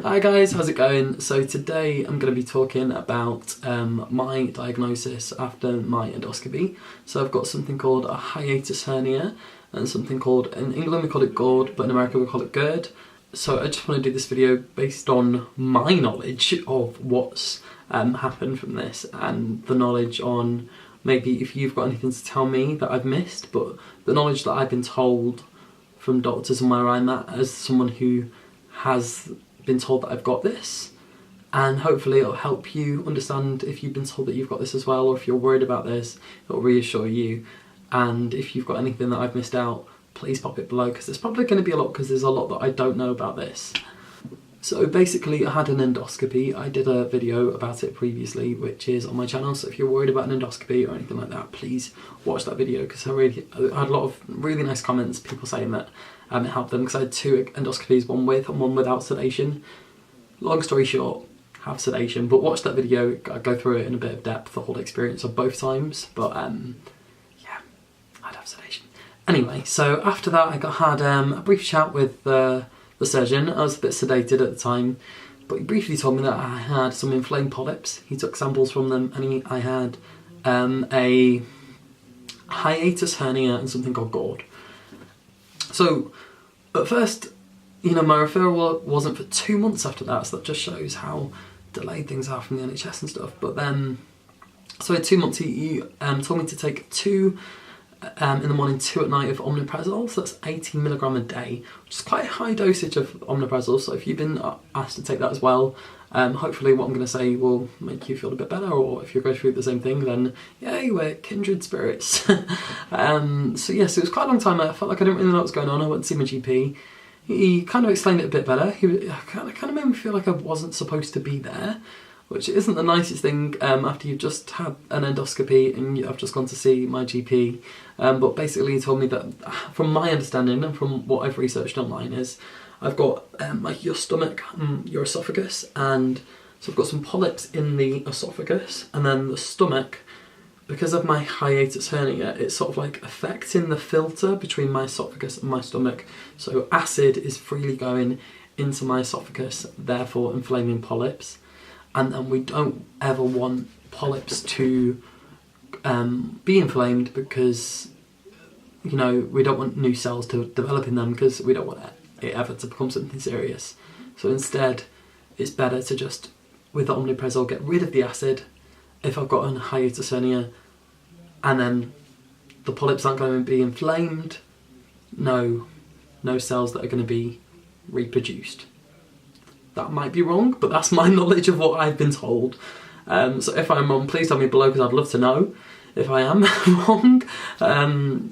Hi guys, how's it going? So today I'm going to be talking about my diagnosis after my endoscopy. So I've got something called a hiatus hernia and something called, in England we call it GORD, but in America we call it gerd. So I just want to do this video based on my knowledge of what's happened from this and the knowledge on maybe if you've got anything to tell me that I've missed, but the knowledge that I've been told from doctors and where I'm at as someone who has been told that I've got this, and hopefully it'll help you understand if you've been told that you've got this as well, or if you're worried about this, it'll reassure you. And if you've got anything that I've missed out, please pop it below, because there's probably going to be a lot, because there's a lot that I don't know about this. So basically I had an endoscopy. I did a video about it previously, which is on my channel, so if you're worried about an endoscopy or anything like that, please watch that video, because I had a lot of really nice comments, people saying that it helped them, because I had two endoscopies, one with and one without sedation. Long story short, have sedation, but watch that video. I go through it in a bit of depth, the whole experience of both times, but yeah, I'd have sedation. Anyway, so after that I had a brief chat with the surgeon. I was a bit sedated at the time, but he briefly told me that I had some inflamed polyps. He took samples from them, and I had a hiatus hernia and something called GORD. So at first, you know, my referral wasn't for 2 months after that, so that just shows how delayed things are from the NHS and stuff. But then, so in 2 months he told me to take 2 in the morning, 2 at night of omeprazole, so that's 18 milligram a day, which is quite a high dosage of omeprazole. So if you've been asked to take that as well, hopefully what I'm going to say will make you feel a bit better, or if you're going through the same thing, then yay, we're kindred spirits. So yes, it was quite a long time. I felt like I didn't really know what was going on. I went to see my GP. He kind of explained it a bit better. He kind of made me feel like I wasn't supposed to be there, which isn't the nicest thing after you've just had an endoscopy and I've just gone to see my GP. But basically he told me that, from my understanding and from what I've researched online, is I've got like your stomach, your esophagus, and so I've got some polyps in the esophagus, and then the stomach, because of my hiatus hernia, it's sort of like affecting the filter between my esophagus and my stomach. So acid is freely going into my esophagus, therefore inflaming polyps. And we don't ever want polyps to be inflamed, because, you know, we don't want new cells to develop in them, because we don't want it ever to become something serious. So instead, it's better to just, with the omeprazole, get rid of the acid if I've got a hiatus hernia, and then the polyps aren't going to be inflamed, no cells that are going to be reproduced. That might be wrong, but that's my knowledge of what I've been told. So if I'm wrong, please tell me below, because I'd love to know if I am wrong.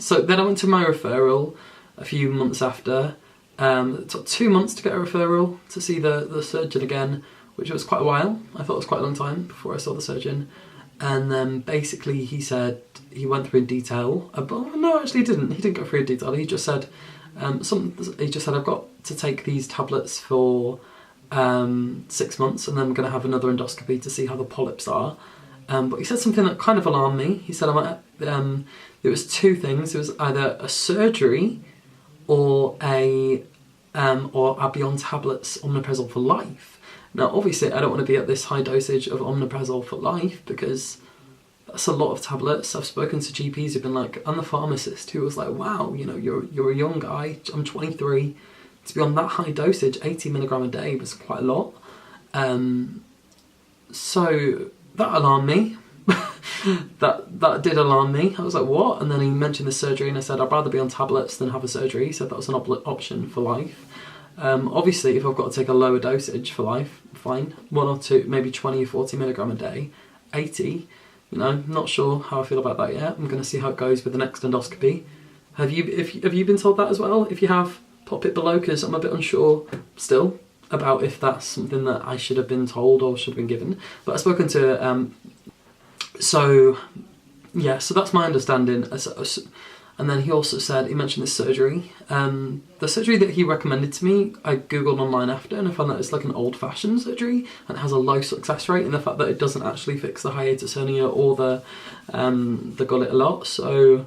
So then I went to my referral a few months after. It took 2 months to get a referral to see the surgeon again, which was quite a while. I thought it was quite a long time before I saw the surgeon. And then basically he said, he went through in detail, but no, actually he didn't. He didn't go through in detail. He just said, I've got to take these tablets for 6 months, and then I'm going to have another endoscopy to see how the polyps are. But he said something that kind of alarmed me. He said there was 2 things. It was either a surgery or I'll be on tablets, omeprazole for life. Now obviously I don't want to be at this high dosage of omeprazole for life, because that's a lot of tablets. I've spoken to GPs who've been like, and the pharmacist who was like, wow, you know, you're a young guy, I'm 23, to be on that high dosage, 80 milligram a day, was quite a lot. So that alarmed me. that did alarm me. I was like, what? And then he mentioned the surgery, and I said, I'd rather be on tablets than have a surgery. He said that was an option for life. Obviously, if I've got to take a lower dosage for life, fine. 1 or 2, maybe 20 or 40 milligram a day. 80, you know, not sure how I feel about that yet. I'm going to see how it goes with the next endoscopy. Have you been told that as well? If you have, pop it below, because I'm a bit unsure still about if that's something that I should have been told or should have been given. But I've spoken to, so yeah, so that's my understanding. And then he also said, he mentioned this surgery. The surgery that he recommended to me, I googled online after, and I found that it's like an old-fashioned surgery, and it has a low success rate, and the fact that it doesn't actually fix the hiatus hernia or the gullet a lot. So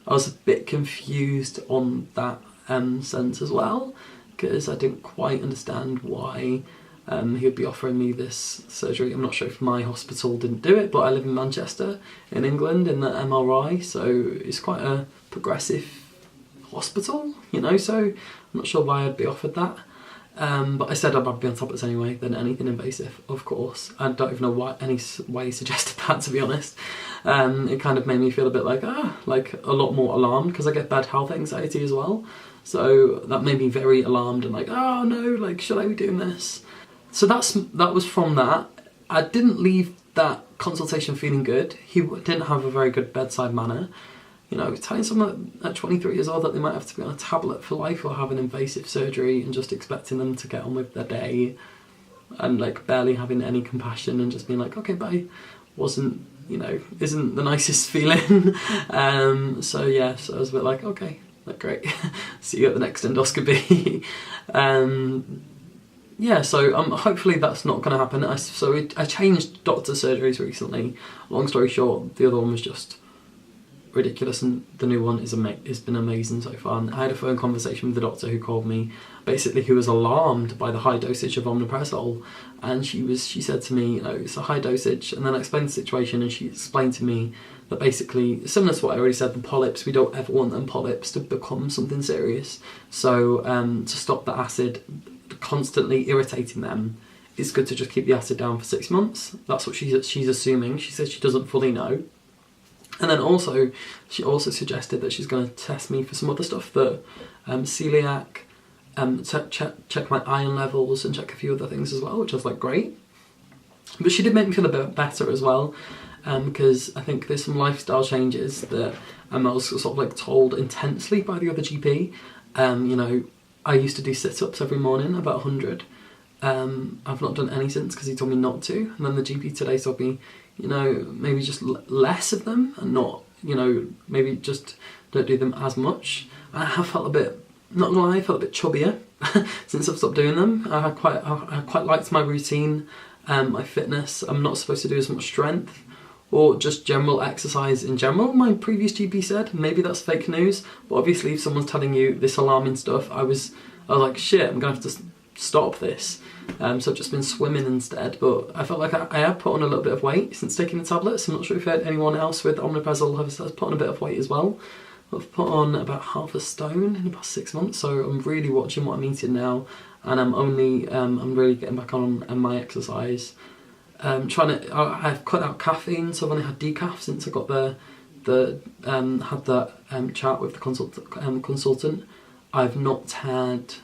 I was a bit confused on that sense as well, because I didn't quite understand why he would be offering me this surgery. I'm not sure if my hospital didn't do it, but I live in Manchester in England in the MRI, so it's quite a progressive hospital, you know, so I'm not sure why I'd be offered that. But I said I'd be on tablets anyway, than anything invasive, of course. I don't even know why he suggested that, to be honest. It kind of made me feel a bit like a lot more alarmed, because I get bad health anxiety as well. So that made me very alarmed and like, oh no, like, should I be doing this? So that was from that. I didn't leave that consultation feeling good. He didn't have a very good bedside manner. You know, telling someone at 23 years old that they might have to be on a tablet for life or have an invasive surgery, and just expecting them to get on with their day, and like barely having any compassion and just being like, okay, bye, isn't the nicest feeling. So I was a bit like, okay, like, great, see you at the next endoscopy. So hopefully that's not going to happen. I changed doctor surgeries recently. Long story short, the other one was just ridiculous, and the new one has been amazing so far. And I had a phone conversation with the doctor who called me, basically, who was alarmed by the high dosage of omeprazole, and she said to me, you know, it's a high dosage, and then I explained the situation, and she explained to me that basically, similar to what I already said, the polyps, we don't ever want them polyps to become something serious. So to stop the acid constantly irritating them, it's good to just keep the acid down for 6 months. That's what she's assuming. She says she doesn't fully know. And then she also suggested that she's going to test me for some other stuff, that celiac, check my iron levels and check a few other things as well, which I was like, great. But she did make me feel a bit better as well, because I think there's some lifestyle changes that I was sort of like told intensely by the other GP. You know, I used to do sit-ups every morning, about 100. I've not done any since, because he told me not to. And then the GP today told me, you know, maybe just less of them, and not, you know, maybe just don't do them as much. I have felt a bit, not gonna lie, I felt a bit chubbier since I've stopped doing them. I quite liked my routine, my fitness. I'm not supposed to do as much strength or just general exercise in general, my previous GP said. Maybe that's fake news, but obviously if someone's telling you this alarming stuff, I was like, shit, I'm gonna have to stop this. So I've just been swimming instead, but I felt like I have put on a little bit of weight since taking the tablets. I'm not sure if anyone else with omeprazole has put on a bit of weight as well. I've put on about half a stone in the past 6 months, so I'm really watching what I'm eating now, and I'm really getting back on my exercise. I've cut out caffeine, so I've only had decaf since I got had that chat with the consultant. I've not had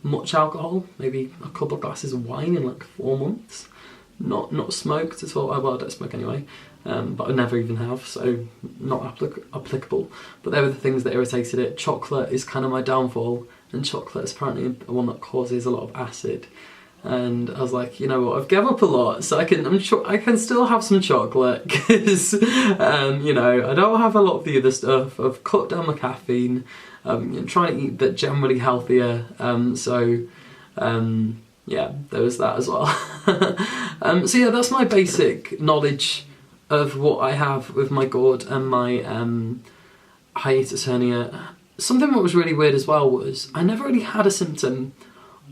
much alcohol, maybe a couple of glasses of wine in like 4 months. Not smoked at all. Well, I don't smoke anyway, but I never even have, so not applicable. But they were the things that irritated it. Chocolate is kind of my downfall, and chocolate is apparently one that causes a lot of acid. And I was like, you know what, I've given up a lot, so I'm sure I can still have some chocolate, because you know, I don't have a lot of the other stuff. I've cut down my caffeine. Trying to eat a bit generally healthier, there was that as well. So that's my basic knowledge of what I have with my GORD and my hiatus hernia. Something that was really weird as well was I never really had a symptom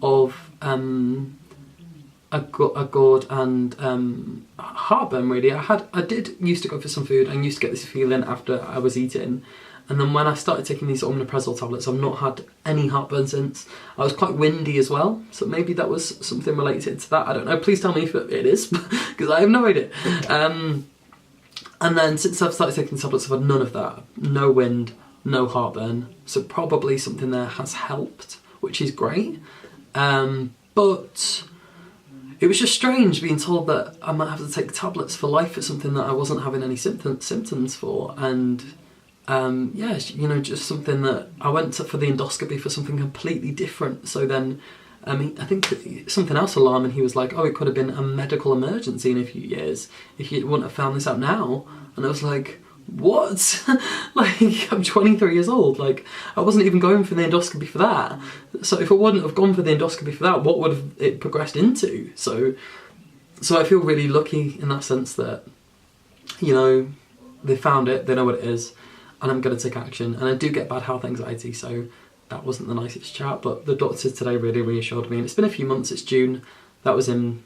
of a GORD and heartburn really. I did used to go for some food and used to get this feeling after I was eating. And then when I started taking these omeprazole tablets, I've not had any heartburn since. I was quite windy as well, so maybe that was something related to that. I don't know. Please tell me if it is, because I have no idea. And then since I've started taking tablets, I've had none of that. No wind, no heartburn. So probably something there has helped, which is great. But it was just strange being told that I might have to take tablets for life for something that I wasn't having any symptoms for. And just something that I went for the endoscopy for something completely different. So then, I think something else alarming, he was like, oh, it could have been a medical emergency in a few years if you wouldn't have found this out now. And I was like, what? Like, I'm 23 years old. Like, I wasn't even going for the endoscopy for that. So if I wouldn't have gone for the endoscopy for that, what would have it progressed into? So I feel really lucky in that sense that, you know, they found it, they know what it is, and I'm going to take action. And I do get bad health anxiety, so that wasn't the nicest chat, but the doctor today really reassured me. And it's been a few months, it's June That was in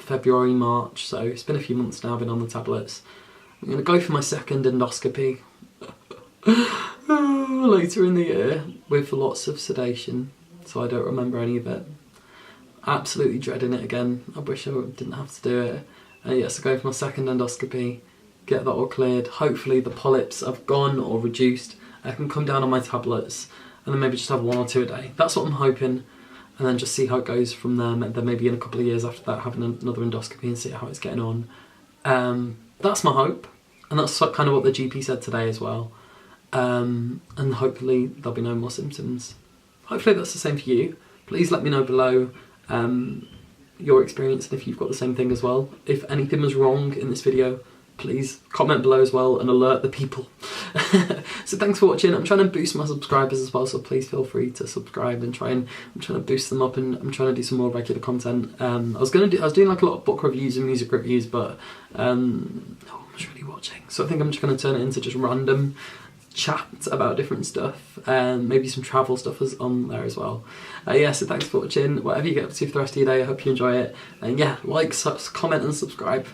February, March, so it's been a few months now I've been on the tablets. I'm going to go for my second endoscopy later in the year with lots of sedation, so I don't remember any of it. Absolutely dreading it again. I wish I didn't have to do it. Yes, I go for my second endoscopy, get that all cleared. Hopefully the polyps have gone or reduced. I can come down on my tablets and then maybe just have 1 or 2 a day. That's what I'm hoping. And then just see how it goes from there. And then maybe in a couple of years after that, having another endoscopy and see how it's getting on. That's my hope. And that's kind of what the GP said today as well. And hopefully there'll be no more symptoms. Hopefully that's the same for you. Please let me know below your experience and if you've got the same thing as well. If anything was wrong in this video, please comment below as well and alert the people. So thanks for watching. I'm trying to boost my subscribers as well, so please feel free to subscribe and I'm trying to boost them up, and I'm trying to do some more regular content. I was doing like a lot of book reviews and music reviews, but no one was really watching. So I think I'm just going to turn it into just random chat about different stuff, and maybe some travel stuff is on there as well. Yeah, so thanks for watching. Whatever you get up to for the rest of your day, I hope you enjoy it. And yeah, like, comment and subscribe.